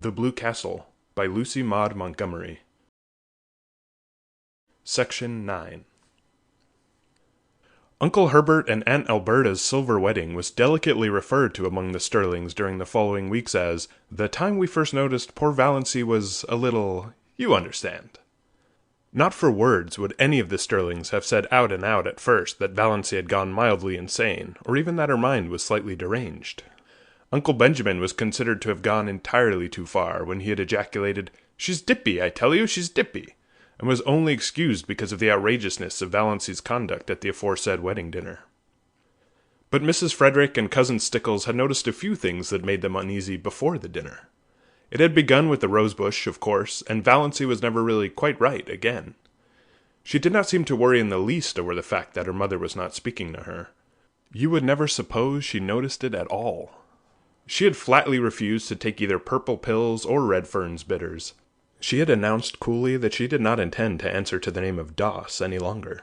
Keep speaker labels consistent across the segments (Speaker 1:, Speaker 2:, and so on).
Speaker 1: The Blue Castle by Lucy Maud Montgomery. Section 9. Uncle Herbert and Aunt Alberta's silver wedding was delicately referred to among the Stirlings during the following weeks as the time we first noticed poor Valancy was a little, you understand. Not for words would any of the Stirlings have said out and out at first that Valancy had gone mildly insane, or even that her mind was slightly deranged. Uncle Benjamin was considered to have gone entirely too far when he had ejaculated, "She's dippy, I tell you, she's dippy," and was only excused because of the outrageousness of Valancy's conduct at the aforesaid wedding dinner. But Mrs. Frederick and Cousin Stickles had noticed a few things that made them uneasy before the dinner. It had begun with the rosebush, of course, and Valancy was never really quite right again. She did not seem to worry in the least over the fact that her mother was not speaking to her. You would never suppose she noticed it at all. She had flatly refused to take either purple pills or Redfern's bitters. She had announced coolly that she did not intend to answer to the name of Doss any longer.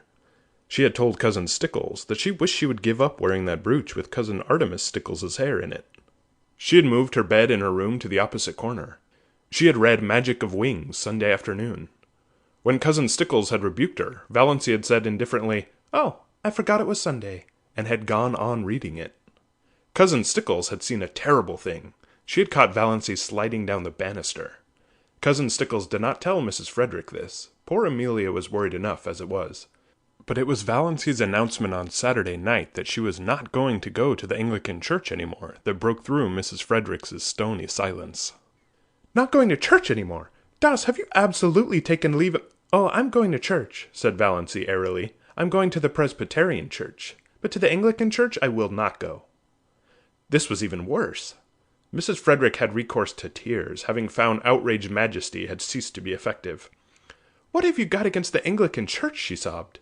Speaker 1: She had told Cousin Stickles that she wished she would give up wearing that brooch with Cousin Artemis Stickles' hair in it. She had moved her bed in her room to the opposite corner. She had read Magic of Wings Sunday afternoon. When Cousin Stickles had rebuked her, Valancy had said indifferently, "Oh, I forgot it was Sunday," and had gone on reading it. Cousin Stickles had seen a terrible thing. She had caught Valancy sliding down the banister. Cousin Stickles did not tell Mrs. Frederick this. Poor Amelia was worried enough as it was. But it was Valancy's announcement on Saturday night that she was not going to go to the Anglican church anymore that broke through Mrs. Frederick's stony silence. "Not going to church anymore? Doss, have you absolutely taken leave of—" "Oh, I'm going to church," said Valancy airily. "I'm going to the Presbyterian church. But to the Anglican church I will not go." This was even worse. Mrs. Frederick had recourse to tears, having found outraged majesty had ceased to be effective. "What have you got against the Anglican church?" she sobbed.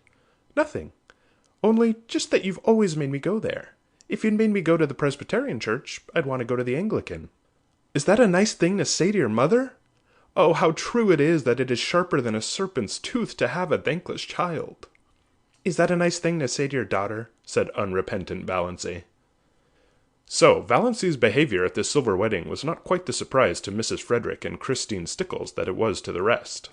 Speaker 1: "Nothing. Only just that you've always made me go there. If you'd made me go to the Presbyterian church, I'd want to go to the Anglican." "Is that a nice thing to say to your mother? Oh, how true it is that it is sharper than a serpent's tooth to have a thankless child." "Is that a nice thing to say to your daughter?" said unrepentant Valancy. So, Valancy's behavior at this silver wedding was not quite the surprise to Mrs. Frederick and Christine Stickles that it was to the rest.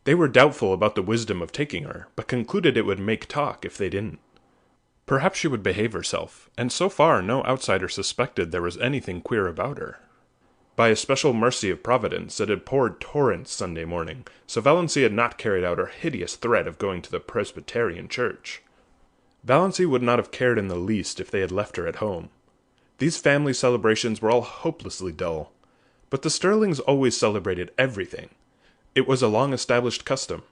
Speaker 1: They were doubtful about the wisdom of taking her, but concluded it would make talk if they didn't. Perhaps she would behave herself, and so far no outsider suspected there was anything queer about her. By a special mercy of Providence, it had poured torrents Sunday morning, so Valancy had not carried out her hideous threat of going to the Presbyterian church. Valancy would not have cared in the least if they had left her at home. These family celebrations were all hopelessly dull. But the Stirlings always celebrated everything. It was a long-established custom.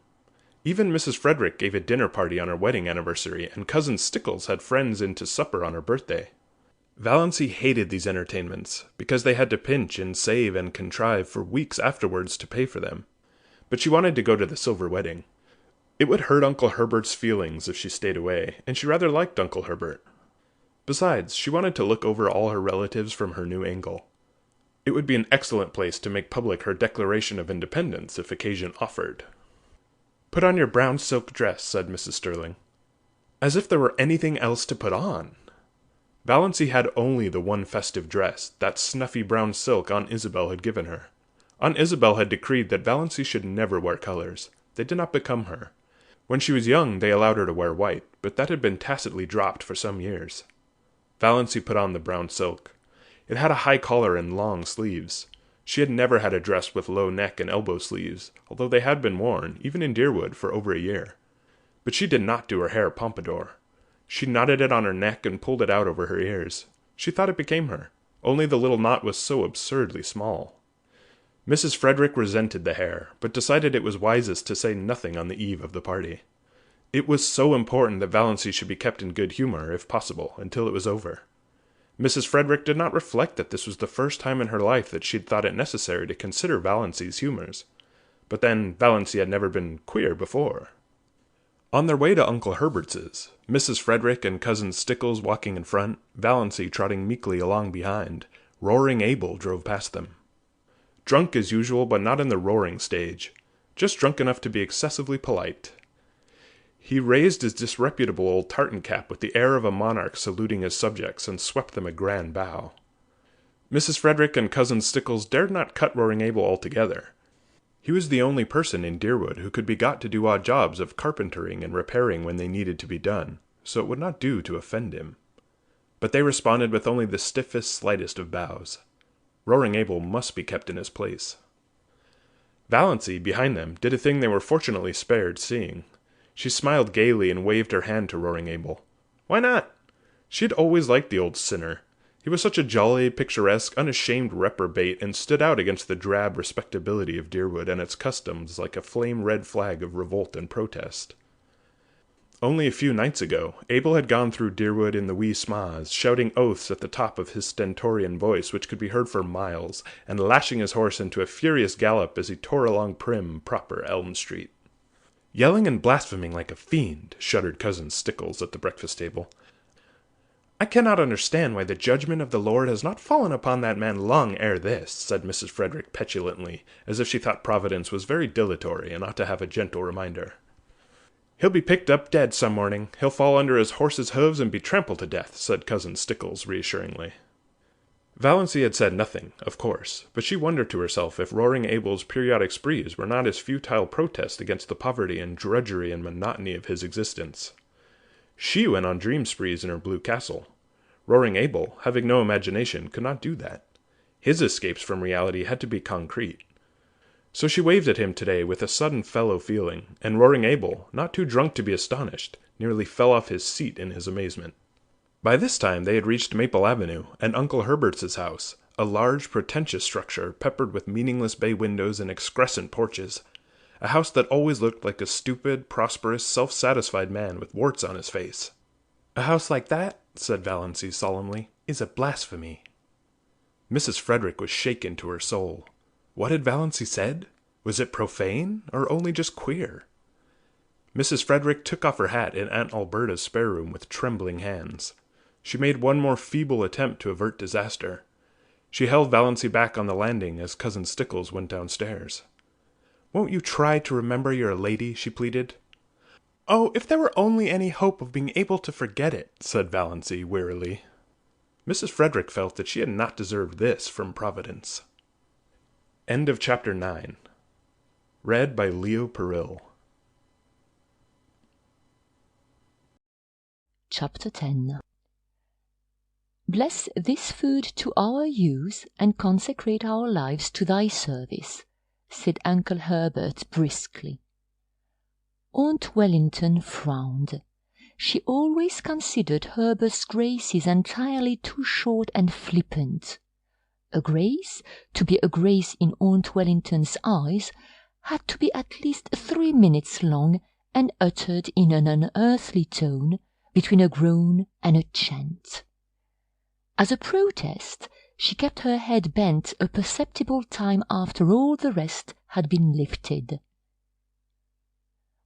Speaker 1: Even Mrs. Frederick gave a dinner party on her wedding anniversary, and Cousin Stickles had friends in to supper on her birthday. Valancy hated these entertainments, because they had to pinch and save and contrive for weeks afterwards to pay for them. But she wanted to go to the silver wedding. It would hurt Uncle Herbert's feelings if she stayed away, and she rather liked Uncle Herbert. Besides, she wanted to look over all her relatives from her new angle. It would be an excellent place to make public her Declaration of Independence if occasion offered. "Put on your brown silk dress," said Mrs. Stirling. As if there were anything else to put on! Valancy had only the one festive dress, that snuffy brown silk Aunt Isabel had given her. Aunt Isabel had decreed that Valancy should never wear colors. They did not become her. When she was young, they allowed her to wear white, but that had been tacitly dropped for some years. Valancy put on the brown silk. It had a high collar and long sleeves. She had never had a dress with low neck and elbow sleeves, although they had been worn, even in Deerwood, for over a year. But she did not do her hair pompadour. She knotted it on her neck and pulled it out over her ears. She thought it became her, only the little knot was so absurdly small. Mrs. Frederick resented the hair, but decided it was wisest to say nothing on the eve of the party. It was so important that Valancy should be kept in good humor, if possible, until it was over. Mrs. Frederick did not reflect that this was the first time in her life that she had thought it necessary to consider Valancy's humors. But then, Valancy had never been queer before. On their way to Uncle Herbert's, Mrs. Frederick and Cousin Stickles walking in front, Valancy trotting meekly along behind, Roaring Abel drove past them. Drunk as usual, but not in the roaring stage. Just drunk enough to be excessively polite. He raised his disreputable old tartan cap with the air of a monarch saluting his subjects, and swept them a grand bow. Mrs. Frederick and Cousin Stickles dared not cut Roaring Abel altogether. He was the only person in Deerwood who could be got to do odd jobs of carpentering and repairing when they needed to be done, so it would not do to offend him. But they responded with only the stiffest, slightest of bows. Roaring Abel must be kept in his place. Valancy, behind them, did a thing they were fortunately spared seeing. She smiled gaily and waved her hand to Roaring Abel. Why not? She had always liked the old sinner. He was such a jolly, picturesque, unashamed reprobate, and stood out against the drab respectability of Deerwood and its customs like a flame-red flag of revolt and protest. Only a few nights ago, Abel had gone through Deerwood in the wee sma's, shouting oaths at the top of his stentorian voice which could be heard for miles, and lashing his horse into a furious gallop as he tore along prim, proper Elm Street. Yelling and blaspheming like a fiend, shuddered Cousin Stickles at the breakfast table. I cannot understand why the judgment of the Lord has not fallen upon that man long ere this, said Mrs. Frederick petulantly, as if she thought Providence was very dilatory and ought to have a gentle reminder. He'll be picked up dead some morning. He'll fall under his horse's hoofs and be trampled to death, said Cousin Stickles reassuringly. Valancy had said nothing, of course, but she wondered to herself if Roaring Abel's periodic sprees were not his futile protest against the poverty and drudgery and monotony of his existence. She went on dream sprees in her blue castle. Roaring Abel, having no imagination, could not do that. His escapes from reality had to be concrete. So she waved at him today with a sudden fellow feeling, and Roaring Abel, not too drunk to be astonished, nearly fell off his seat in his amazement. By this time they had reached Maple Avenue and Uncle Herbert's house, a large, pretentious structure peppered with meaningless bay windows and excrescent porches, a house that always looked like a stupid, prosperous, self-satisfied man with warts on his face. A house like that, said Valancy solemnly, is a blasphemy. Mrs. Frederick was shaken to her soul. What had Valancy said? Was it profane, or only just queer? Mrs. Frederick took off her hat in Aunt Alberta's spare room with trembling hands. She made one more feeble attempt to avert disaster. She held Valancy back on the landing as Cousin Stickles went downstairs. Won't you try to remember you're a lady? She pleaded. Oh, if there were only any hope of being able to forget it, said Valancy wearily. Mrs. Frederick felt that she had not deserved this from Providence. End of Chapter 9. Read by Leo Perill.
Speaker 2: Chapter 10. Bless this food to our use, and consecrate our lives to thy service, said Uncle Herbert briskly. Aunt Wellington frowned. She always considered Herbert's graces entirely too short and flippant. A grace, to be a grace in Aunt Wellington's eyes, had to be at least 3 minutes long and uttered in an unearthly tone, between a groan and a chant. As a protest, she kept her head bent a perceptible time after all the rest had been lifted.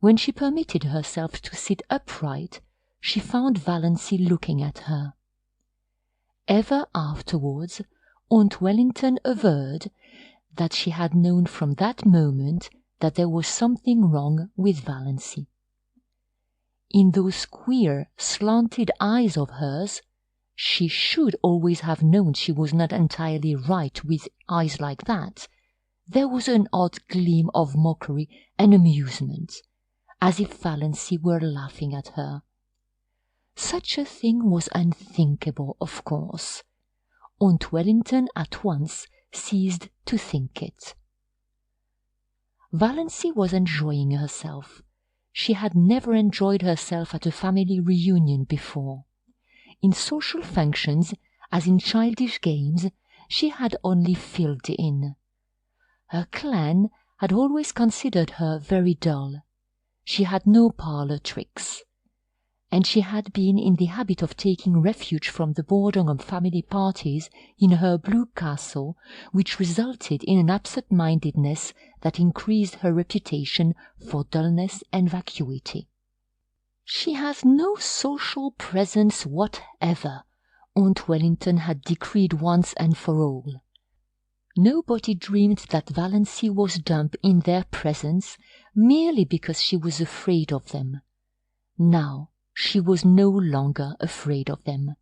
Speaker 2: When she permitted herself to sit upright, she found Valancy looking at her. Ever afterwards, Aunt Wellington averred that she had known from that moment that there was something wrong with Valancy. In those queer, slanted eyes of hers, she should always have known she was not entirely right with eyes like that. There was an odd gleam of mockery and amusement, as if Valancy were laughing at her. Such a thing was unthinkable, of course. Aunt Wellington at once ceased to think it. Valancy was enjoying herself. She had never enjoyed herself at a family reunion before. In social functions, as in childish games, she had only filled in. Her clan had always considered her very dull. She had no parlour tricks, and she had been in the habit of taking refuge from the boredom of family parties in her blue castle, which resulted in an absent-mindedness that increased her reputation for dullness and vacuity. She has no social presence whatever, Aunt Wellington had decreed once and for all. Nobody dreamed that Valancy was dumb in their presence merely because she was afraid of them. Now she was no longer afraid of them.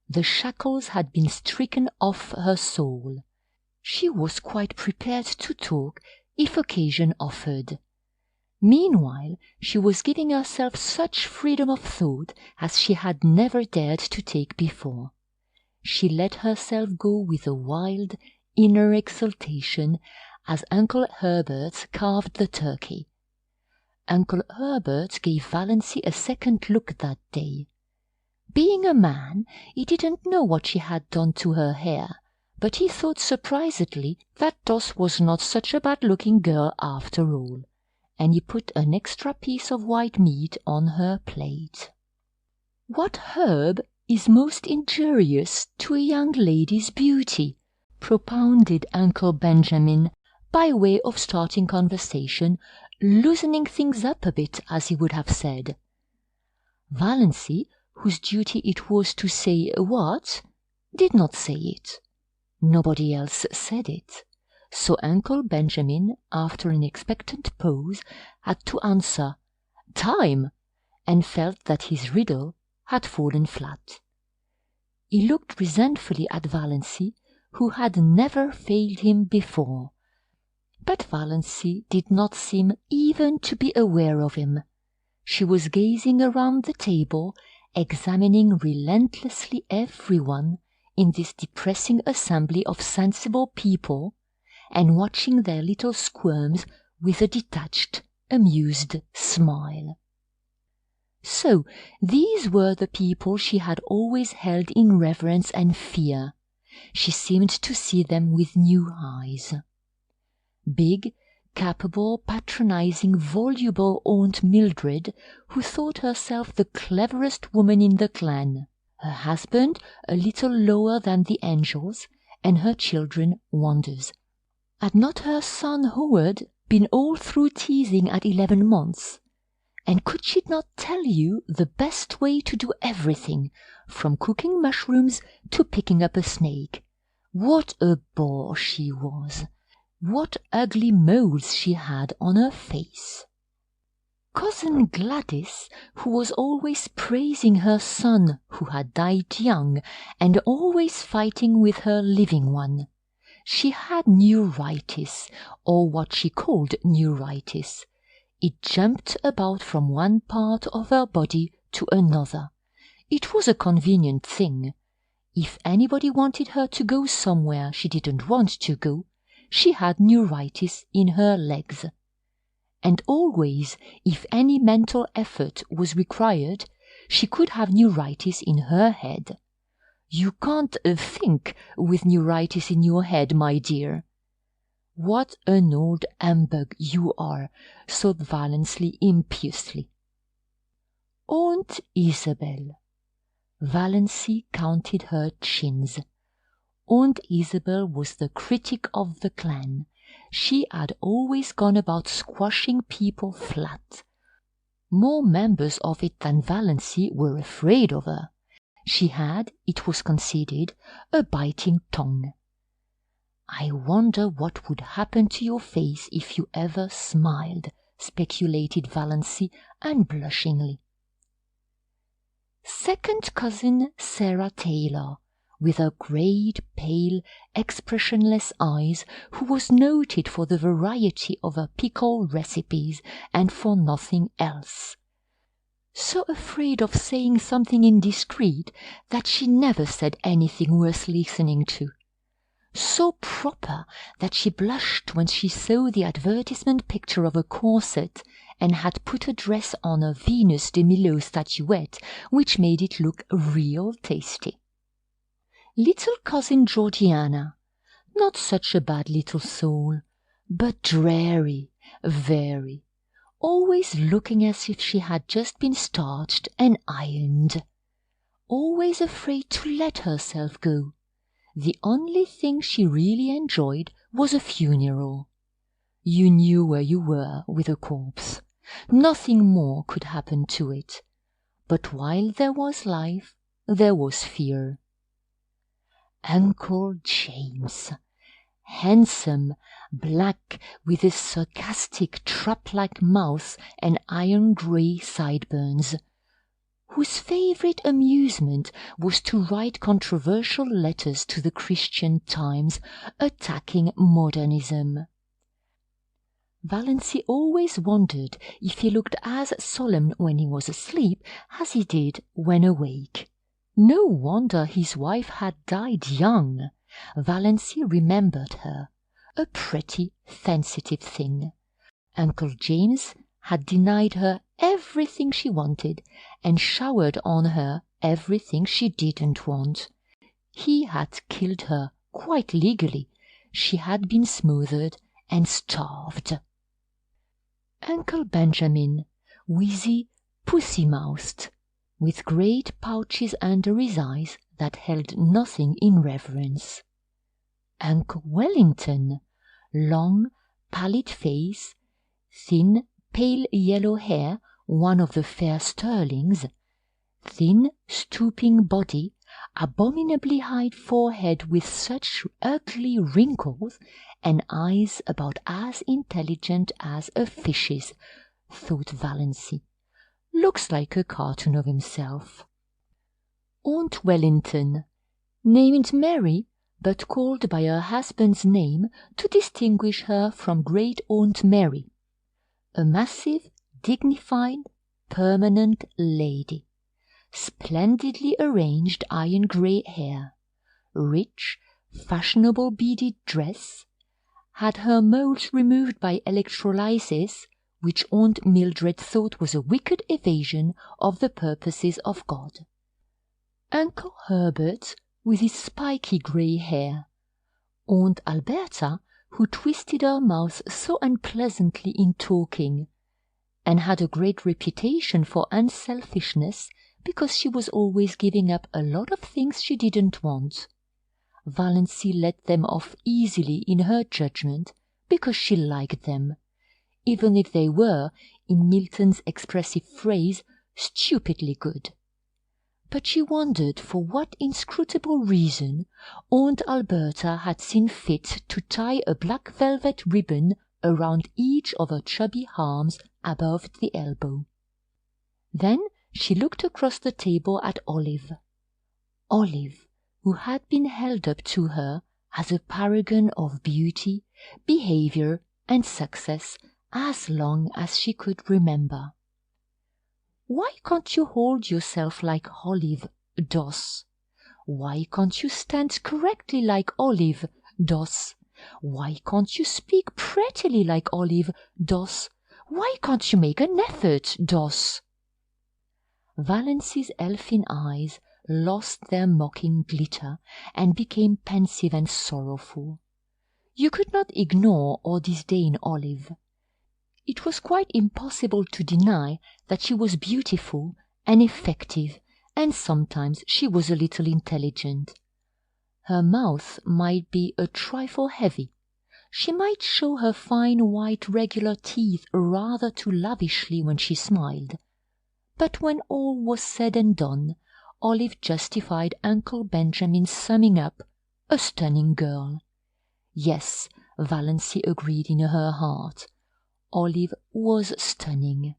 Speaker 2: The shackles had been stricken off her soul. She was quite prepared to talk if occasion offered. Meanwhile, she was giving herself such freedom of thought as she had never dared to take before. She let herself go with a wild, inner exultation as Uncle Herbert carved the turkey. Uncle Herbert gave Valancy a second look that day. Being a man, he didn't know what she had done to her hair, but he thought surprisedly that Doss was not such a bad-looking girl after all, and he put an extra piece of white meat on her plate. "What herb is most injurious to a young lady's beauty?" propounded Uncle Benjamin, by way of starting conversation, loosening things up a bit, as he would have said. Valancy, whose duty it was to say "What?" did not say it. Nobody else said it. So Uncle Benjamin, after an expectant pause, had to answer "Time," and felt that his riddle had fallen flat. He looked resentfully at Valancy, who had never failed him before. But Valancy did not seem even to be aware of him. She was gazing around the table, examining relentlessly everyone in this depressing assembly of sensible people, and watching their little squirms with a detached, amused smile. So these were the people she had always held in reverence and fear. She seemed to see them with new eyes. Big, capable, patronizing, voluble Aunt Mildred, who thought herself the cleverest woman in the clan, her husband a little lower than the angels, and her children wonders. Had not her son Howard been all through teething at 11 months? And could she not tell you the best way to do everything, from cooking mushrooms to picking up a snake? What a bore she was! What ugly moles she had on her face! Cousin Gladys, who was always praising her son who had died young, and always fighting with her living one. She had neuritis, or what she called neuritis. It jumped about from one part of her body to another. It was a convenient thing. If anybody wanted her to go somewhere she didn't want to go, she had neuritis in her legs. And always, if any mental effort was required, she could have neuritis in her head. You can't think with neuritis in your head, my dear. What an old humbug you are, thought Valancy impiously. Aunt Isabel. Valancy counted her chins. Aunt Isabel was the critic of the clan. She had always gone about squashing people flat. More members of it than Valancy were afraid of her. She had, it was conceded, a biting tongue. "I wonder what would happen to your face if you ever smiled," speculated Valancy unblushingly. Second cousin Sarah Taylor, with her great, pale, expressionless eyes, who was noted for the variety of her pickle recipes and for nothing else. So afraid of saying something indiscreet that she never said anything worth listening to. So proper that she blushed when she saw the advertisement picture of a corset and had put a dress on a Venus de Milo statuette which made it look real tasty. Little cousin Georgiana, not such a bad little soul, but dreary, very, always looking as if she had just been starched and ironed, always afraid to let herself go. The only thing she really enjoyed was a funeral. You knew where you were with a corpse. Nothing more could happen to it. But while there was life, there was fear. Uncle James, handsome, black, with a sarcastic trap-like mouth and iron-grey sideburns, whose favourite amusement was to write controversial letters to the Christian Times attacking modernism. Valancy always wondered if he looked as solemn when he was asleep as he did when awake. No wonder his wife had died young. Valancy remembered her, a pretty, sensitive thing. Uncle James had denied her everything she wanted and showered on her everything she didn't want. He had killed her quite legally. She had been smothered and starved. Uncle Benjamin, wheezy, pussy-mouthed, with great pouches under his eyes that held nothing in reverence. Uncle Wellington, long, pallid face, thin, pale yellow hair, one of the fair Stirlings, thin, stooping body, abominably high forehead with such ugly wrinkles, and eyes about as intelligent as a fish's, thought Valancy. Looks like a cartoon of himself. Aunt Wellington, named Mary, but called by her husband's name to distinguish her from Great Aunt Mary, a massive, dignified, permanent lady, splendidly arranged iron-grey hair, rich, fashionable beaded dress, had her moles removed by electrolysis, which Aunt Mildred thought was a wicked evasion of the purposes of God. Uncle Herbert, with his spiky grey hair, Aunt Alberta, who twisted her mouth so unpleasantly in talking, and had a great reputation for unselfishness because she was always giving up a lot of things she didn't want. Valancy let them off easily in her judgment because she liked them, even if they were, in Milton's expressive phrase, stupidly good. But she wondered for what inscrutable reason Aunt Alberta had seen fit to tie a black velvet ribbon around each of her chubby arms above the elbow. Then she looked across the table at Olive. Olive, who had been held up to her as a paragon of beauty, behaviour, and success as long as she could remember. Why can't you hold yourself like Olive, Doss? Why can't you stand correctly like Olive, Doss? Why can't you speak prettily like Olive, Doss? Why can't you make an effort, Doss? Valancy's elfin eyes lost their mocking glitter and became pensive and sorrowful. You could not ignore or disdain Olive. It was quite impossible to deny that she was beautiful and effective, and sometimes she was a little intelligent. Her mouth might be a trifle heavy. She might show her fine white regular teeth rather too lavishly when she smiled. But when all was said and done, Olive justified Uncle Benjamin's summing up, a stunning girl. Yes, Valancy agreed in her heart. Olive was stunning.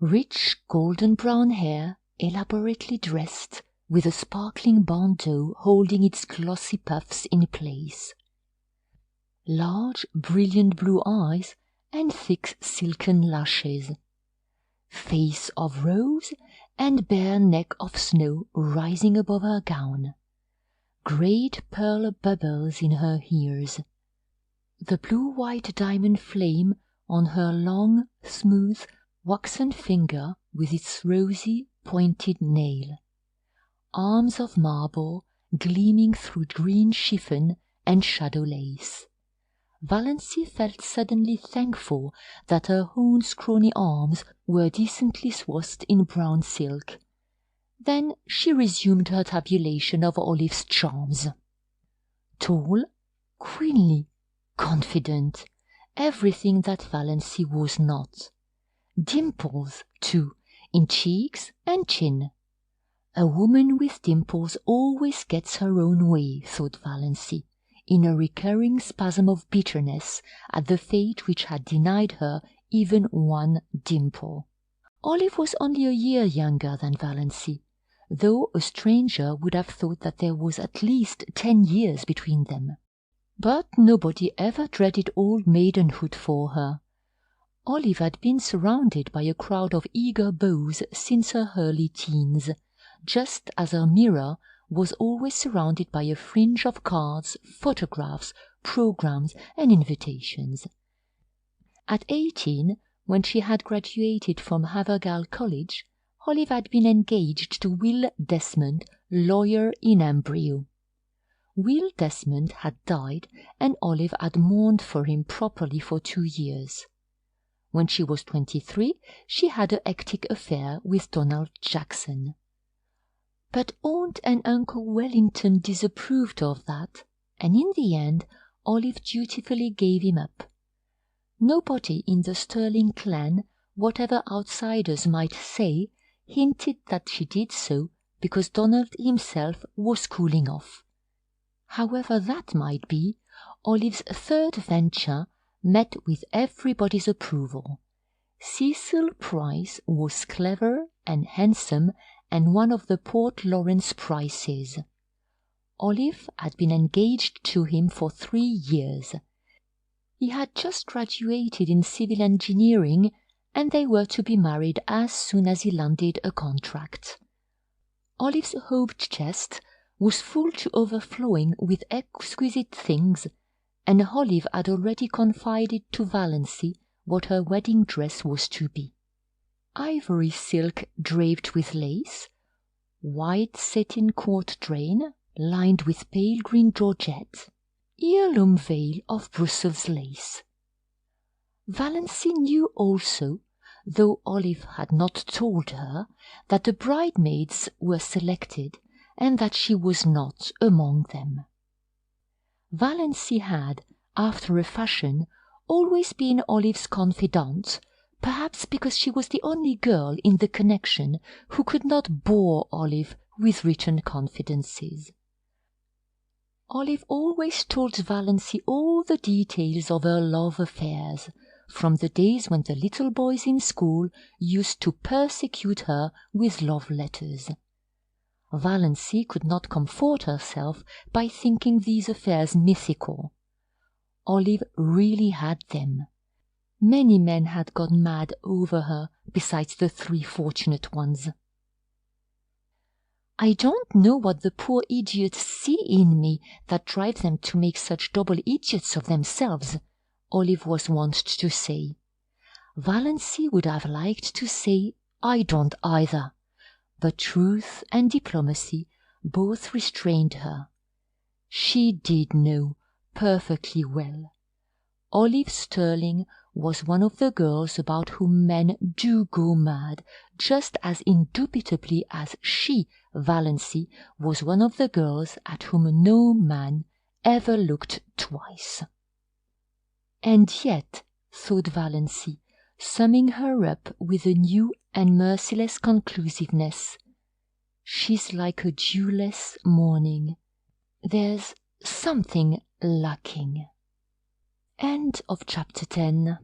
Speaker 2: Rich golden-brown hair, elaborately dressed, with a sparkling bandeau holding its glossy puffs in place. Large, brilliant blue eyes and thick silken lashes. Face of rose and bare neck of snow rising above her gown. Great pearl bubbles in her ears. The blue-white diamond flame on her long, smooth, waxen finger with its rosy, pointed nail. Arms of marble gleaming through green chiffon and shadow lace. Valancy felt suddenly thankful that her own scrawny arms were decently swathed in brown silk. Then she resumed her tabulation of Olive's charms. Tall, queenly, confident, everything that Valancy was not. Dimples, too, in cheeks and chin. A woman with dimples always gets her own way, thought Valancy, in a recurring spasm of bitterness at the fate which had denied her even one dimple. Olive was only a year younger than Valancy, though a stranger would have thought that there was at least 10 years between them. But nobody ever dreaded old maidenhood for her. Olive had been surrounded by a crowd of eager beaux since her early teens, just as her mirror was always surrounded by a fringe of cards, photographs, programs, and invitations. At 18, when she had graduated from Havergal College, Olive had been engaged to Will Desmond, lawyer in embryo. Will Desmond had died, and Olive had mourned for him properly for 2 years. When she was 23, she had a hectic affair with Donald Jackson. But Aunt and Uncle Wellington disapproved of that, and in the end Olive dutifully gave him up. Nobody in the Stirling clan, whatever outsiders might say, hinted that she did so because Donald himself was cooling off. However that might be, Olive's third venture met with everybody's approval. Cecil Price was clever and handsome and one of the Port Lawrence Prices. Olive had been engaged to him for 3 years. He had just graduated in civil engineering, and they were to be married as soon as he landed a contract. Olive's hope chest was full to overflowing with exquisite things, and Olive had already confided to Valancy what her wedding dress was to be. Ivory silk draped with lace, white satin court drain lined with pale green georgette, heirloom veil of Brussels lace. Valancy knew also, though Olive had not told her, that the bridesmaids were selected and that she was not among them. Valancy had, after a fashion, always been Olive's confidante, perhaps because she was the only girl in the connection who could not bore Olive with written confidences. Olive always told Valancy all the details of her love affairs, from the days when the little boys in school used to persecute her with love letters. Valancy could not comfort herself by thinking these affairs mythical. Olive really had them. Many men had gone mad over her besides the 3 fortunate ones. "I don't know what the poor idiots see in me that drives them to make such double idiots of themselves," Olive was wont to say. Valancy would have liked to say, "I don't either," but truth and diplomacy both restrained her. She did know perfectly well. Olive Stirling was one of the girls about whom men do go mad, just as indubitably as she, Valancy, was one of the girls at whom no man ever looked twice. And yet, thought Valancy, summing her up with a new and merciless conclusiveness, she's like a dewless morning. There's something lacking. End of chapter 10.